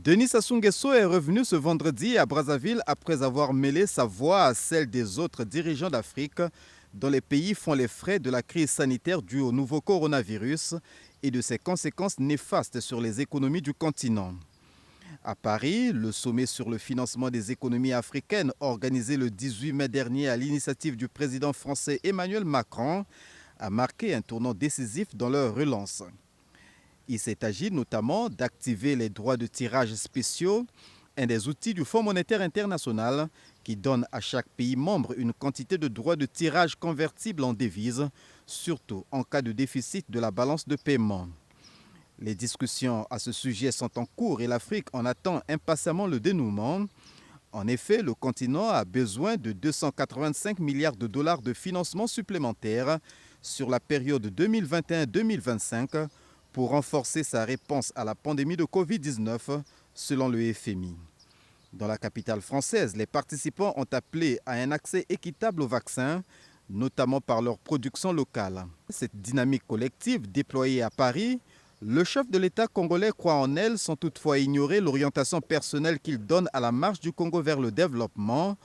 Denis Sassou Nguesso est revenu ce vendredi à Brazzaville après avoir mêlé sa voix à celle des autres dirigeants d'Afrique dont les pays font les frais de la crise sanitaire due au nouveau coronavirus et de ses conséquences néfastes sur les économies du continent. À Paris, le sommet sur le financement des économies africaines organisé le 18 mai dernier à l'initiative du président français Emmanuel Macron a marqué un tournant décisif dans leur relance. Il s'est agi notamment d'activer les droits de tirage spéciaux, un des outils du Fonds monétaire international qui donne à chaque pays membre une quantité de droits de tirage convertibles en devises, surtout en cas de déficit de la balance de paiement. Les discussions à ce sujet sont en cours et l'Afrique en attend impatiemment le dénouement. En effet, le continent a besoin de 285 milliards de dollars de financement supplémentaires sur la période 2021-2025 pour renforcer sa réponse à la pandémie de Covid-19, selon le FMI. Dans la capitale française, les participants ont appelé à un accès équitable aux vaccins, notamment par leur production locale. Cette dynamique collective déployée à Paris, le chef de l'État congolais croit en elle sans toutefois ignorer l'orientation personnelle qu'il donne à la marche du Congo vers le développement,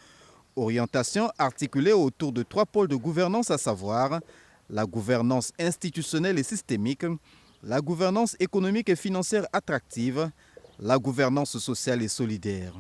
orientation articulée autour de 3 pôles de gouvernance, à savoir la gouvernance institutionnelle et systémique, la gouvernance économique et financière attractive, la gouvernance sociale et solidaire.